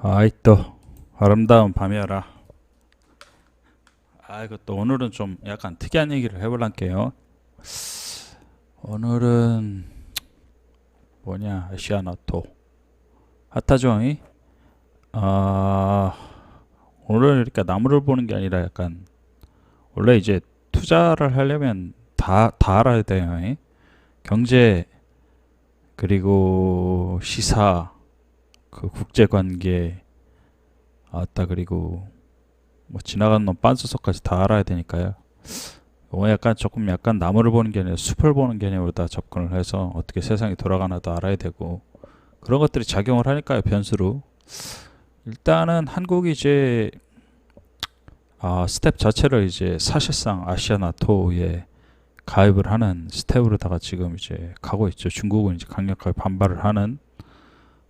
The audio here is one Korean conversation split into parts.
아이 또 아름다운 밤이어라. 이것도 오늘은 좀 약간 특이한 얘기를 해볼란게요. 오늘은 뭐냐, 아시아나토 핫하죠이. 아 오늘은 이렇게 나무를 보는 게 아니라 약간, 원래 이제 투자를 하려면 다 알아야 돼요. 경제, 그리고 시사, 그 국제관계, 그리고 뭐 지나가는 놈 빤스석까지 다 알아야 되니까요. 조금 나무를 보는 게 아니라 숲을 보는 개념으로 다 접근을 해서 어떻게 세상이 돌아가나도 알아야 되고, 그런 것들이 작용을 하니까요, 변수로. 일단은 한국이 이제 스텝 자체를 이제 사실상 아시아나토에 가입을 하는 스텝으로다가 지금 이제 가고 있죠. 중국은 이제 강력하게 반발을 하는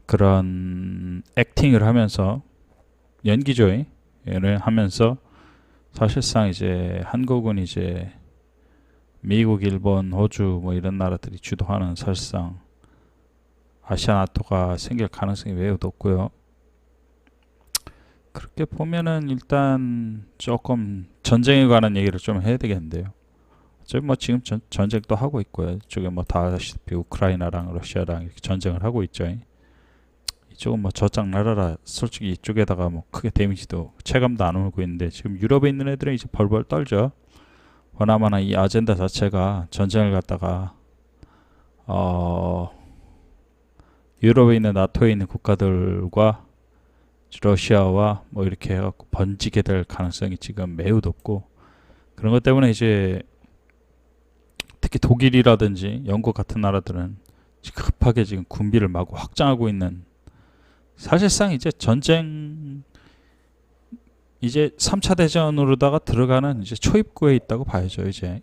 그런 액팅을 하면서, 연기죠. 얘를 하면서 사실상 이제 한국은 이제 미국, 일본, 호주 뭐 이런 나라들이 주도하는, 사실상 아시아나토가 생길 가능성이 매우 높고요. 그렇게 보면은 일단 조금 전쟁에 관한 얘기를 좀 해야 되겠는데요. 어차피 뭐 지금 전쟁도 하고 있고요. 이쪽에 뭐 다 아시다시피 우크라이나랑 러시아랑 이렇게 전쟁을 하고 있죠. 이쪽은 뭐 저짝 나라라 솔직히 이쪽에다가 뭐 크게 데미지도 체감도 안 오고 있는데, 지금 유럽에 있는 애들은 이제 벌벌 떨죠. 보나마나 이 아젠다 자체가 전쟁을 갖다가 유럽에 있는 나토에 있는 국가들과 러시아와 뭐 이렇게 해갖고 번지게 될 가능성이 지금 매우 높고, 그런 것 때문에 이제 특히 독일이라든지 영국 같은 나라들은 급하게 지금 군비를 마구 확장하고 있는, 사실상 이제 전쟁, 이제 3차 대전으로다가 들어가는 이제 초입구에 있다고 봐야죠. 이제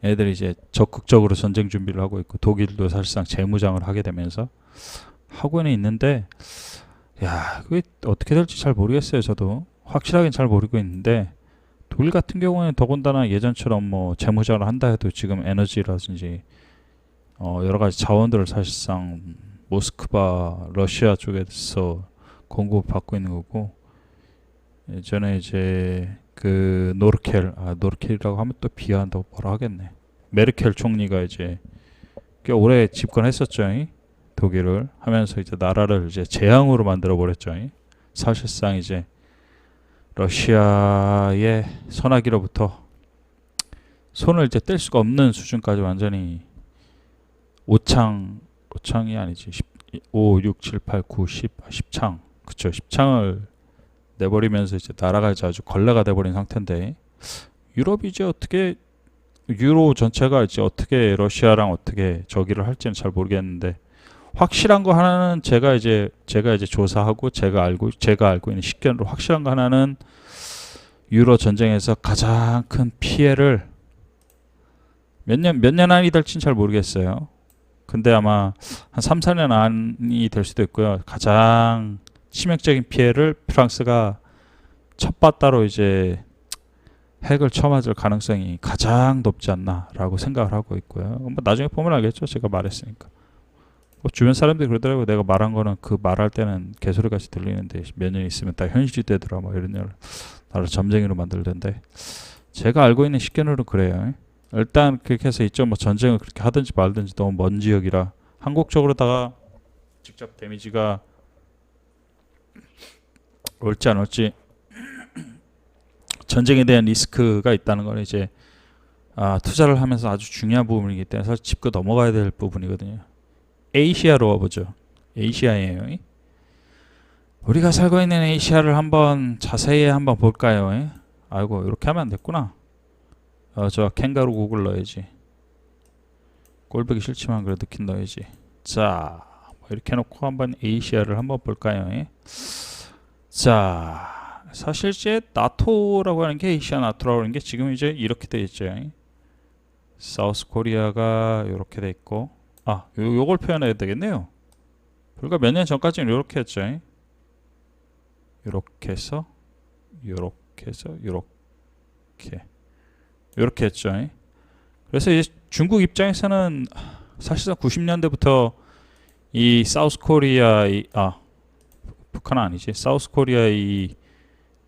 애들이 이제 적극적으로 전쟁 준비를 하고 있고, 독일도 사실상 재무장을 하게 되면서 하고는 있는데, 그게 어떻게 될지 잘 모르겠어요. 저도 확실하게는 잘 모르고 있는데, 독일 같은 경우에는 더군다나 예전처럼 뭐 재무장을 한다 해도 지금 에너지라든지 여러 가지 자원들을 사실상 모스크바, 러시아 쪽에서 공급받고 있는 거고, 예전에 이제 그 노르켈이라고 하면 또 비하한다고 뭐라 하겠네. 메르켈 총리가 이제 꽤 오래 집권했었죠. 독일을 하면서 이제 나라를 이제 재앙으로 만들어 버렸죠. 사실상 이제 러시아의 소나기로부터 손을 이제 뗄 수가 없는 수준까지 완전히 오창이 아니지, 5, 6, 7, 8, 9, 10창, 그쵸, 10창을 내버리면서 이제 나라가 이제 아주 걸레가 돼버린 상태인데, 유럽이 이제 어떻게, 유로 전체가 이제 어떻게 러시아랑 어떻게 저기를 할지는 잘 모르겠는데, 확실한 거 하나는 제가 이제 조사하고 제가 알고 있는 식견으로 확실한 거 하나는, 유로 전쟁에서 가장 큰 피해를 몇 년 안이 될지는 잘 모르겠어요. 근데 아마 한 3, 4년 안이 될 수도 있고요. 가장 치명적인 피해를 프랑스가 첫 바다로 이제 핵을 쳐맞을 가능성이 가장 높지 않나라고 생각을 하고 있고요. 뭐 나중에 보면 알겠죠. 제가 말했으니까. 뭐 주변 사람들이 그러더라고요. 내가 말한 거는 그 말할 때는 개소리같이 들리는데 몇 년 있으면 다 현실이 되더라, 뭐 이런 걸 나를 점쟁이로 만들던데, 제가 알고 있는 식견으로는 그래요. 일단 그렇게 해서 이쪽 뭐 전쟁을 그렇게 하든지 말든지 너무 먼 지역이라, 한국 쪽으로다가 직접 데미지가 올지 안 올지, 전쟁에 대한 리스크가 있다는 건 이제 투자를 하면서 아주 중요한 부분이기 때문에 사실 짚고 넘어가야 될 부분이거든요. 에이시아로 와보죠. 에이시아예요. 우리가 살고 있는 에이시아를 한번 자세히 한번 볼까요? 아이고, 이렇게 하면 안 됐구나. 저 캥거루 구글 넣어야지. 꼴보기 싫지만 그래도 긴 넣어야지. 자, 이렇게 해놓고 한번 에이시아를 한번 볼까요? 자, 사실 이제 나토라고 하는 게, 에이시아 나토라고 하는 게 지금 이제 이렇게 돼 있죠. 사우스 코리아가 이렇게 돼 있고, 요걸 표현해야 되겠네요. 불과 몇 년 전까지는 이렇게 했죠. 이렇게 해서 이렇게 했죠. 그래서 이제 중국 입장에서는 사실상 90년대부터 이 사우스 코리아, 북한은 아니지. 사우스 코리아의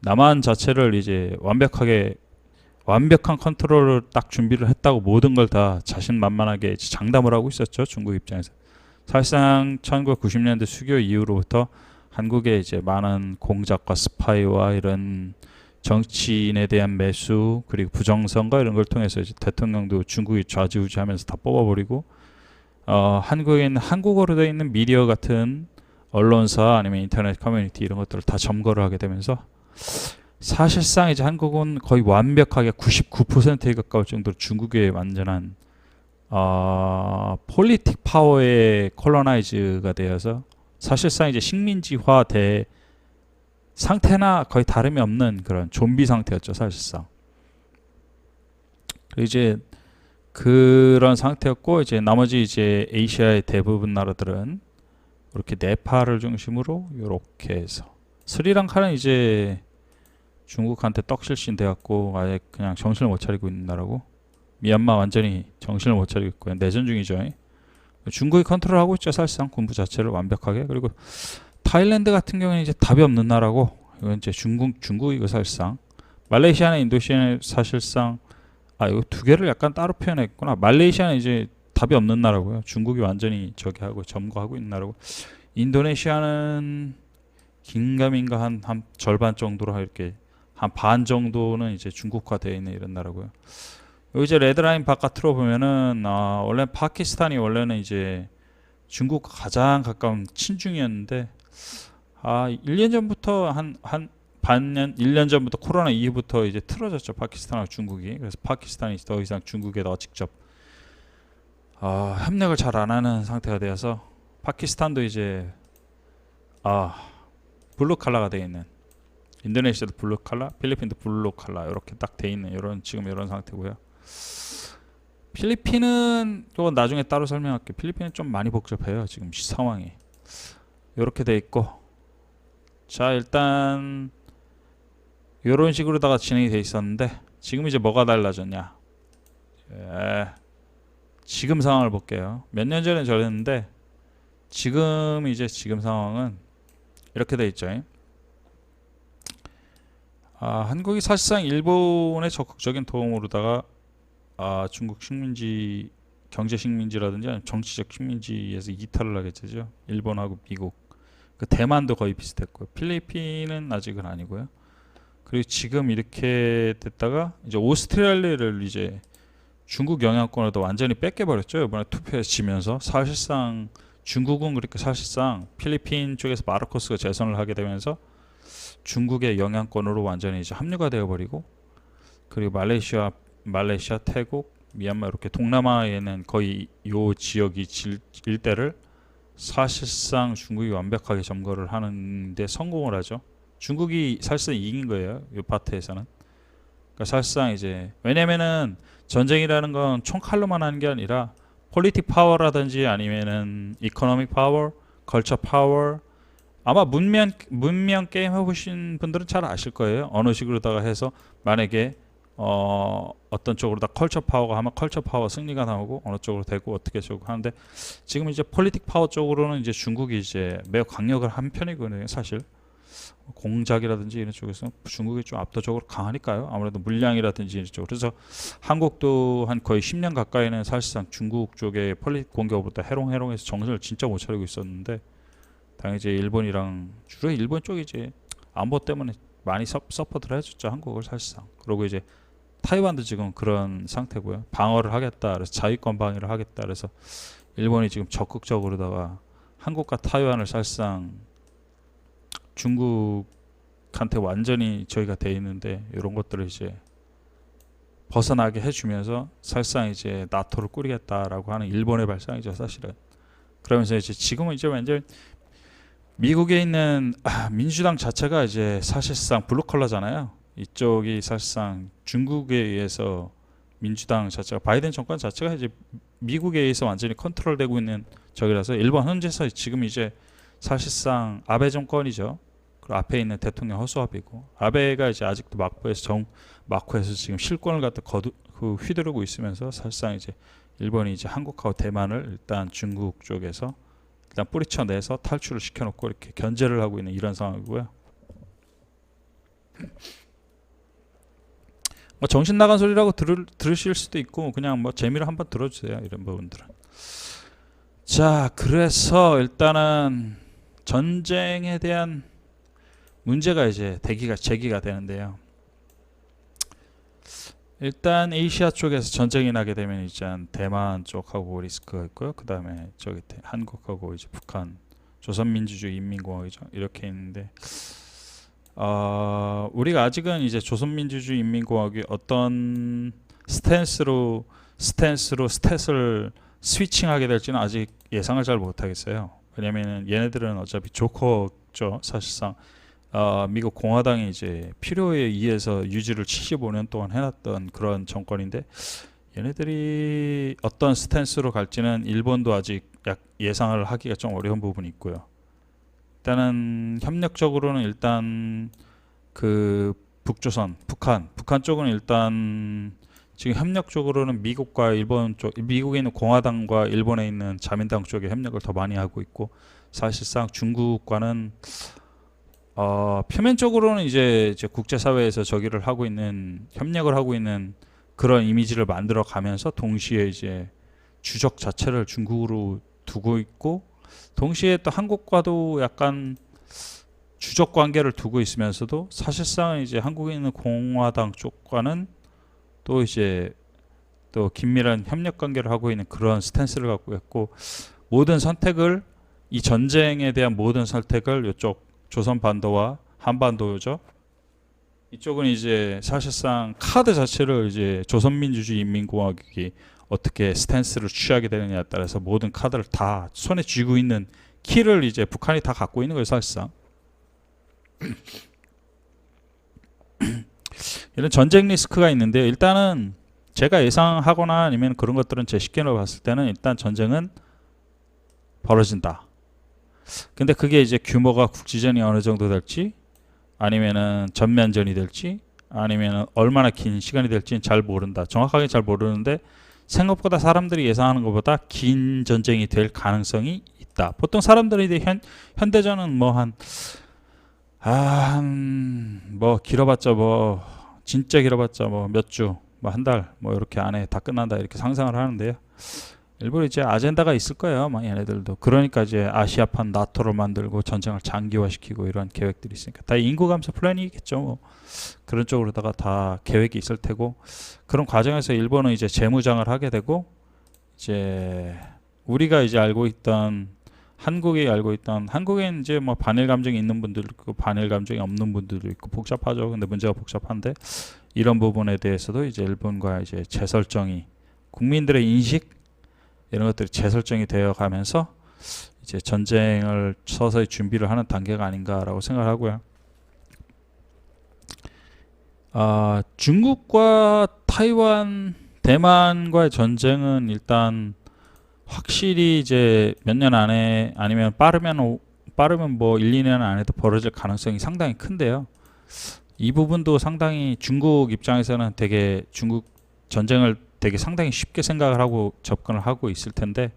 남한 자체를 이제 완벽한 컨트롤을 딱 준비를 했다고 모든 걸 다 자신만만하게 장담을 하고 있었죠. 중국 입장에서. 사실상 1990년대 수교 이후로부터 한국에 이제 많은 공작과 스파이와 이런 정치인에 대한 매수 그리고 부정선거 이런 걸 통해서 이제 대통령도 중국이 좌지우지하면서 다 뽑아버리고 한국에 있는 한국어로 되어 있는 미디어 같은 언론사 아니면 인터넷 커뮤니티 이런 것들을 다 점거를 하게 되면서 사실상 이제 한국은 거의 완벽하게 99%에 가까울 정도로 중국의 완전한 폴리틱 파워의 콜로나이즈가 되어서 사실상 이제 식민지화 대 상태나 거의 다름이 없는 그런 좀비 상태였죠 사실상. 이제 그런 상태였고 이제 나머지 이제 아시아의 대부분 나라들은 이렇게 네팔을 중심으로 이렇게 해서 스리랑카는 이제 중국한테 떡실신 돼갖고 아예 그냥 정신을 못 차리고 있는 나라고 미얀마 완전히 정신을 못 차리고 있고 내전 중이죠. 중국이 컨트롤하고 있죠 사실상 군부 자체를 완벽하게. 그리고 타일랜드 같은 경우는 이제 답이 없는 나라고 이건 이제 중국이고 사실상 말레이시아나 인도네시아는 사실상 이거 두 개를 약간 따로 표현했구나. 말레이시아는 이제 답이 없는 나라고요. 중국이 완전히 저기 하고 점거하고 있는 나라고 인도네시아는 긴가민가 한 절반 정도로 이렇게 한 반 정도는 이제 중국화되어 있는 이런 나라고요. 여기 이제 레드라인 바깥으로 보면은 원래 파키스탄이 원래는 이제 중국과 가장 가까운 친중이었는데 1년 전부터 한 반년 1년 전부터 코로나 이후부터 이제 틀어졌죠. 파키스탄하고 중국이. 그래서 파키스탄이 더 이상 중국에다 직접 협력을 잘 안 하는 상태가 되어서 파키스탄도 이제 블루 칼라가 되어 있는 인도네시아도 블루 칼라, 필리핀도 블루 칼라 이렇게 딱 돼 있는 지금 이런 상태고요. 필리핀은 이건 나중에 따로 설명할게요. 필리핀은 좀 많이 복잡해요. 지금 상황이 이렇게 돼 있고 자 일단 이런 식으로다가 진행이 돼 있었는데 지금 이제 뭐가 달라졌냐? 지금 상황을 볼게요. 몇 년 전에 저랬는데 지금 상황은 이렇게 돼 있죠. 한국이 사실상 일본의 적극적인 도움으로다가 중국 식민지 경제 식민지라든지 아니면 정치적 식민지에서 이탈을 하게 되죠. 일본하고 미국, 그 대만도 거의 비슷했고요. 필리핀은 아직은 아니고요. 그리고 지금 이렇게 됐다가 이제 오스트레일리아를 이제 중국 영향권으로 완전히 뺏겨버렸죠. 이번에 투표에서 지면서 사실상 중국은 그렇게 사실상 필리핀 쪽에서 마르코스가 재선을 하게 되면서 중국의 영향권으로 완전히 이제 합류가 되어버리고 그리고 말레이시아, 태국, 미얀마 이렇게 동남아에는 거의 요 지역이 일대를 사실상 중국이 완벽하게 점거를 하는데 성공을 하죠. 중국이 사실상 이긴 거예요. 이 파트에서는. 그러니까 사실상 이제 왜냐면은 전쟁이라는 건 총칼로만 하는 게 아니라 폴리틱 파워라든지 아니면은 이코노믹 파워, 컬처 파워 아마 문명 게임 해보신 분들은 잘 아실 거예요. 어느 식으로다가 해서 만약에 어떤 쪽으로 다 컬처 파워가 하면 컬처 파워 승리가 나오고 어느 쪽으로 되고 어떻게 저고 하는데 지금 이제 폴리틱 파워 쪽으로는 이제 중국이 이제 매우 강력을 한 편이거든요. 사실 공작이라든지 이런 쪽에서 중국이 좀 압도적으로 강하니까요. 아무래도 물량이라든지 이런 쪽. 그래서 한국도 한 거의 10년 가까이는 사실상 중국 쪽의 폴리틱 공격보다 해롱해롱해서 정신을 진짜 못 차리고 있었는데 당연히 이제 일본이랑 주로 일본 쪽이 이제 안보 때문에 많이 서포트를 해줬죠. 한국을 사실상. 그리고 이제 타이완도 지금 그런 상태고요. 방어를 하겠다. 그래서 자위권 방위를 하겠다. 그래서 일본이 지금 적극적으로다가 한국과 타이완을 사실상 중국한테 완전히 저희가 돼 있는데 이런 것들을 이제 벗어나게 해주면서 사실상 이제 나토를 꾸리겠다라고 하는 일본의 발상이죠. 사실은. 그러면서 이제 지금은 이제 완전 미국에 있는 민주당 자체가 이제 사실상 블루컬러잖아요. 이쪽이 사실상 중국에 의해서 민주당 자체가 바이든 정권 자체가 이제 미국에 의해서 완전히 컨트롤되고 있는 적이라서 일본 현재서 지금 이제 사실상 아베 정권이죠. 그 앞에 있는 대통령 허수아비고 아베가 이제 아직도 막부에서 지금 실권을 갖다 휘두르고 있으면서 사실상 이제 일본이 이제 한국하고 대만을 일단 중국 쪽에서 일단 뿌리쳐내서 탈출을 시켜놓고 이렇게 견제를 하고 있는 이런 상황이고요. 뭐 정신 나간 소리라고 들으실 수도 있고 그냥 뭐 재미로 한번 들어주세요. 이런 부분들은. 자, 그래서 일단은 전쟁에 대한 문제가 이제 제기가 되는데요. 일단 아시아 쪽에서 전쟁이 나게 되면 이제 대만 쪽하고 리스크가 있고요. 그 다음에 저기 한국하고 이제 북한, 조선민주주의 인민공화국이죠. 이렇게 있는데, 우리가 아직은 이제 조선민주주의 인민공화국이 어떤 스탠스를 스위칭하게 될지는 아직 예상을 잘 못하겠어요. 왜냐면은 얘네들은 어차피 조커죠. 사실상 미국 공화당이 이제 필요에 의해서 유지를 75년 동안 해놨던 그런 정권인데, 얘네들이 어떤 스탠스로 갈지는 일본도 아직 예상을 하기가 좀 어려운 부분이 있고요. 일단은 협력적으로는 일단 그 북조선, 북한 쪽은 일단 지금 협력적으로는 미국과 일본 쪽, 미국에 있는 공화당과 일본에 있는 자민당 쪽에 협력을 더 많이 하고 있고, 사실상 중국과는 표면적으로는 이제 국제사회에서 협력을 하고 있는 그런 이미지를 만들어 가면서 동시에 이제 주적 자체를 중국으로 두고 있고, 동시에 또 한국과도 약간 주적 관계를 두고 있으면서도 사실상 이제 한국에 있는 공화당 쪽과는 또 이제 또 긴밀한 협력 관계를 하고 있는 그런 스탠스를 갖고 있고, 모든 선택을, 이 전쟁에 대한 모든 선택을 이쪽 조선반도와 한반도죠. 이쪽은 이제 사실상 카드 자체를 이제 조선민주주의 인민공화국이 어떻게 스탠스를 취하게 되느냐에 따라서 모든 카드를 다 손에 쥐고 있는 키를 이제 북한이 다 갖고 있는 거예요, 사실상. 이런 전쟁 리스크가 있는데, 일단은 제가 예상하거나 아니면 그런 것들은 제 식견을 봤을 때는 일단 전쟁은 벌어진다. 근데 그게 이제 규모가 국지전이 어느 정도 될지, 아니면은 전면전이 될지, 아니면은 얼마나 긴 시간이 될지는 잘 모른다. 정확하게 잘 모르는데, 생각보다 사람들이 예상하는 것보다 긴 전쟁이 될 가능성이 있다. 보통 사람들이 이제 현대전은 뭐 길어봤자 뭐 진짜 길어봤자 뭐 몇 주, 뭐 한 달, 뭐 이렇게 안에 다 끝난다 이렇게 상상을 하는데요. 일부러 이제 아젠다가 있을 거예요, 막 얘네들도. 그러니까 이제 아시아판 나토를 만들고 전쟁을 장기화시키고 이런 계획들이 있으니까 다 인구 감소 플랜이겠죠. 뭐 그런 쪽으로다가 다 계획이 있을 테고, 그런 과정에서 일본은 이제 재무장을 하게 되고, 이제 우리가 이제 알고 있던 한국엔 이제 뭐 반일 감정이 있는 분들도 있고 반일 감정이 없는 분들도 있고 복잡하죠. 근데 문제가 복잡한데, 이런 부분에 대해서도 이제 일본과 이제 재설정이, 국민들의 인식 이런 것들이 재설정이 되어 가면서 이제 전쟁을 서서히 준비를 하는 단계가 아닌가라고 생각하고요. 중국과 타이완, 대만과의 전쟁은 일단 확실히 이제 몇 년 안에, 아니면 빠르면 뭐 1, 2년 안에도 벌어질 가능성이 상당히 큰데요. 이 부분도 상당히 중국 입장에서는 되게 중국 전쟁을 되게 상당히 쉽게 생각을 하고 접근을 하고 있을 텐데,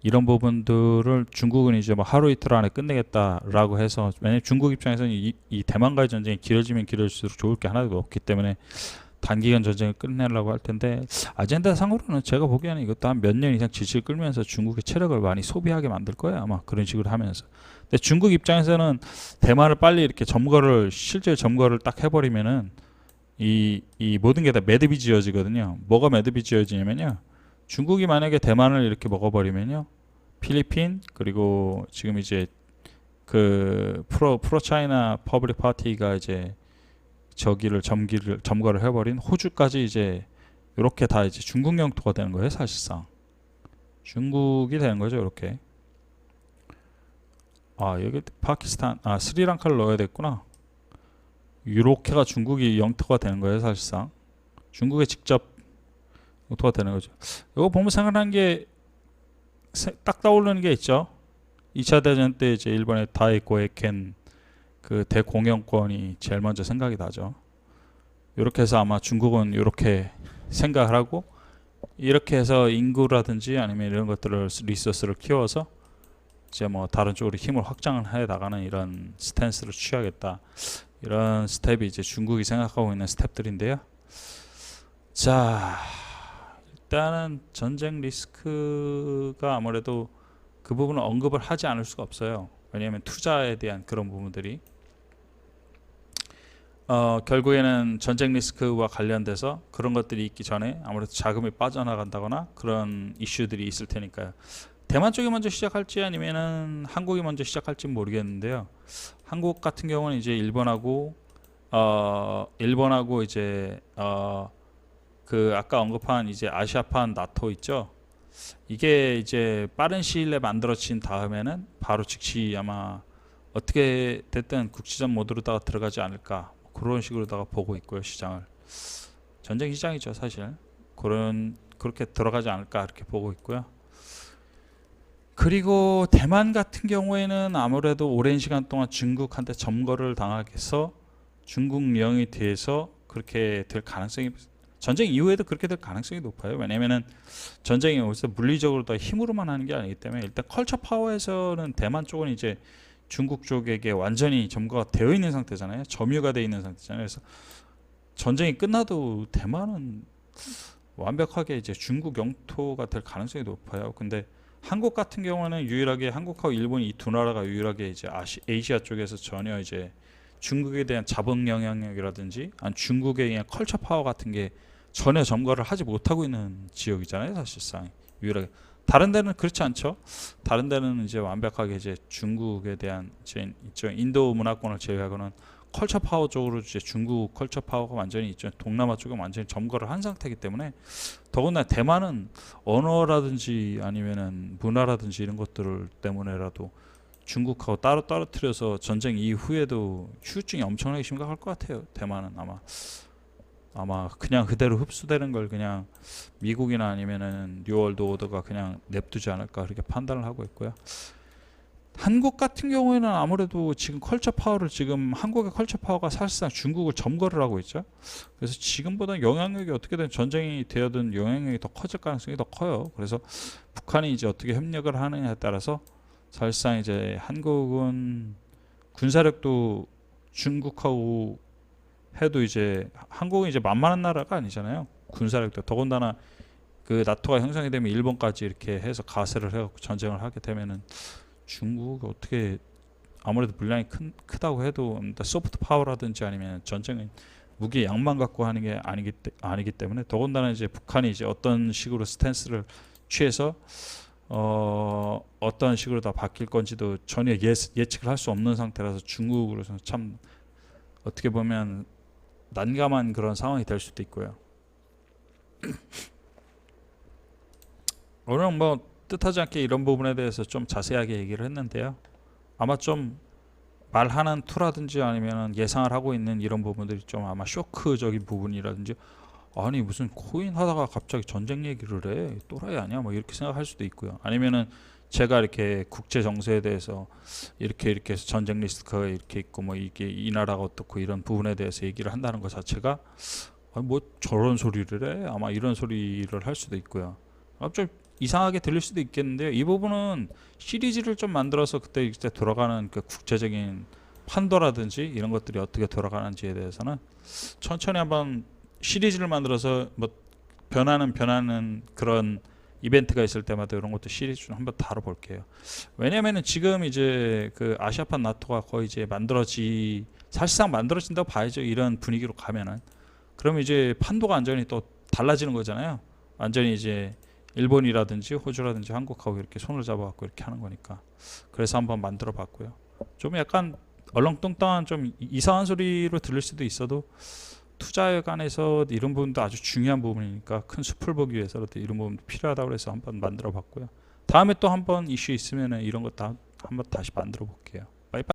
이런 부분들을 중국은 이제 뭐 하루 이틀 안에 끝내겠다라고 해서, 왜냐면 중국 입장에서는 이 대만과의 전쟁이 길어지면 길어질수록 좋을 게 하나도 없기 때문에 단기간 전쟁을 끝내려고 할 텐데, 아젠다 상으로는 제가 보기에는 이것도 한 몇 년 이상 질질 끌면서 중국의 체력을 많이 소비하게 만들 거예요, 아마. 그런 식으로 하면서. 근데 중국 입장에서는 대만을 빨리 이렇게 실제 점거를 딱 해버리면은 이 모든 게 다 매듭이 지어지거든요. 뭐가 매듭이 지어지냐면요, 중국이 만약에 대만을 이렇게 먹어버리면요, 필리핀, 그리고 지금 이제 그 프로 차이나 퍼블릭 파티가 이제 점거를 해버린 호주까지 이제 이렇게 다 이제 중국 영토가 되는 거예요, 사실상. 중국이 되는 거죠, 이렇게. 여기 파키스탄, 스리랑카를 넣어야 됐구나. 이렇게가 중국이 영토가 되는 거예요, 사실상. 중국에 직접 영토가 되는 거죠. 이거 보면 생각나는 게 딱 떠오르는 게 있죠. 2차 대전 때 이제 일본의 다이고에켄 그 대공영권이 제일 먼저 생각이 나죠. 이렇게 해서 아마 중국은 이렇게 생각을 하고, 이렇게 해서 인구라든지 아니면 이런 것들을 리소스를 키워서 이제 뭐 다른 쪽으로 힘을 확장을 해 나가는 이런 스탠스를 취하겠다. 이런 스텝이 이제 중국이 생각하고 있는 스텝들인데요. 자, 일단은 전쟁 리스크가 아무래도 그 부분을 언급을 하지 않을 수가 없어요. 왜냐하면 투자에 대한 그런 부분들이 결국에는 전쟁 리스크와 관련돼서 그런 것들이 있기 전에 아무래도 자금이 빠져나간다거나 그런 이슈들이 있을 테니까요. 대만 쪽이 먼저 시작할지 아니면은 한국이 먼저 시작할지 모르겠는데요. 한국 같은 경우는 이제 일본하고 이제 그 아까 언급한 이제 아시아판 나토 있죠. 이게 이제 빠른 시일 내에 만들어진 다음에는 바로 즉시 아마 어떻게 됐든 국지전 모드로다가 들어가지 않을까 그런 식으로다가 보고 있고요. 시장을 전쟁 시장이죠 사실. 그렇게 들어가지 않을까 이렇게 보고 있고요. 그리고 대만 같은 경우에는 아무래도 오랜 시간 동안 중국한테 점거를 당하게서 중국 영에 대해서 그렇게 될 가능성이 전쟁 이후에도 그렇게 될 가능성이 높아요. 왜냐면은 전쟁이 여기서 물리적으로 더 힘으로만 하는 게 아니기 때문에 일단 컬처 파워에서는 대만 쪽은 이제 중국 쪽에게 완전히 점거가 되어 있는 상태잖아요. 점유가 되어 있는 상태잖아요. 그래서 전쟁이 끝나도 대만은 완벽하게 이제 중국 영토가 될 가능성이 높아요. 근데 한국 같은 경우는 유일하게 한국하고 일본 이 두 나라가 유일하게 이제 아시아 쪽에서 전혀 이제 중국에 대한 자본 영향력이라든지 아니 중국에 의한 컬처 파워 같은 게 전혀 점거를 하지 못하고 있는 지역이잖아요. 사실상 유일하게 다른 데는 그렇지 않죠. 다른 데는 이제 완벽하게 이제 중국에 대한 이제 이쪽 인도 문화권을 제외하고는 컬처 파워 쪽으로 이제 중국 컬처 파워가 완전히 있죠. 동남아 쪽은 완전히 점거를 한 상태이기 때문에 더군다나 대만은 언어라든지 아니면은 문화라든지 이런 것들 때문에라도 중국하고 따로 떨어뜨려서 전쟁 이후에도 후유증이 엄청나게 심각할 것 같아요. 대만은 아마 그냥 그대로 흡수되는 걸 그냥 미국이나 아니면은 뉴월드 오더가 그냥 냅두지 않을까 그렇게 판단을 하고 있고요. 한국 같은 경우에는 아무래도 지금 컬처 파워를 지금 한국의 컬처 파워가 사실상 중국을 점거를 하고 있죠. 그래서 지금보다 영향력이 어떻게든 전쟁이 되어든 영향력이 더 커질 가능성이 더 커요. 그래서 북한이 이제 어떻게 협력을 하느냐에 따라서 사실상 이제 한국은 군사력도 중국하고 해도 이제 한국은 이제 만만한 나라가 아니잖아요. 군사력도 더군다나 그 나토가 형성이 되면 일본까지 이렇게 해서 가세를 해갖고 전쟁을 하게 되면은 중국이 어떻게 아무래도 물량이 크다고 해도 소프트 파워라든지 아니면 전쟁은 무기 양만 갖고 하는 게 아니기 때문에 더군다나 이제 북한이 이제 어떤 식으로 스탠스를 취해서 어떤 식으로 다 바뀔 건지도 전혀 예측을 할 수 없는 상태라서 중국으로서는 참 어떻게 보면 난감한 그런 상황이 될 수도 있고요. 오늘 뭐 뜻하지 않게 이런 부분에 대해서 좀 자세하게 얘기를 했는데요. 아마 좀 말하는 투라든지 아니면 예상을 하고 있는 이런 부분들이 좀 아마 쇼크적인 부분이라든지 아니 무슨 코인 하다가 갑자기 전쟁 얘기를 해 또라이 아니야 뭐 이렇게 생각할 수도 있고요. 아니면은 제가 이렇게 국제 정세에 대해서 이렇게 해서 전쟁 리스크가 이렇게 있고 뭐 이게 이 나라가 어떻고 이런 부분에 대해서 얘기를 한다는 것 자체가 뭐 저런 소리를 해 아마 이런 소리를 할 수도 있고요. 좀 이상하게 들릴 수도 있겠는데요. 이 부분은 시리즈를 좀 만들어서 그때 돌아가는 그 국제적인 판도라든지 이런 것들이 어떻게 돌아가는지에 대해서는 천천히 한번 시리즈를 만들어서 뭐 변하는 그런 이벤트가 있을 때마다 이런 것도 시리즈로 한번 다뤄볼게요. 왜냐면은 지금 이제 그 아시아판 나토가 거의 이제 사실상 만들어진다고 봐야죠. 이런 분위기로 가면은 그럼 이제 판도가 완전히 또 달라지는 거잖아요. 완전히 이제 일본이라든지 호주라든지 한국하고 이렇게 손을 잡아갖고 이렇게 하는 거니까 그래서 한번 만들어 봤고요. 좀 약간 얼렁뚱땅한 좀 이상한 소리로 들릴 수도 있어도 투자에 관해서 이런 부분도 아주 중요한 부분이니까 큰 숲을 보기 위해서라도 이런 부분도 필요하다고 해서 한번 만들어 봤고요. 다음에 또 한번 이슈 있으면 이런 것도 한번 다시 만들어 볼게요.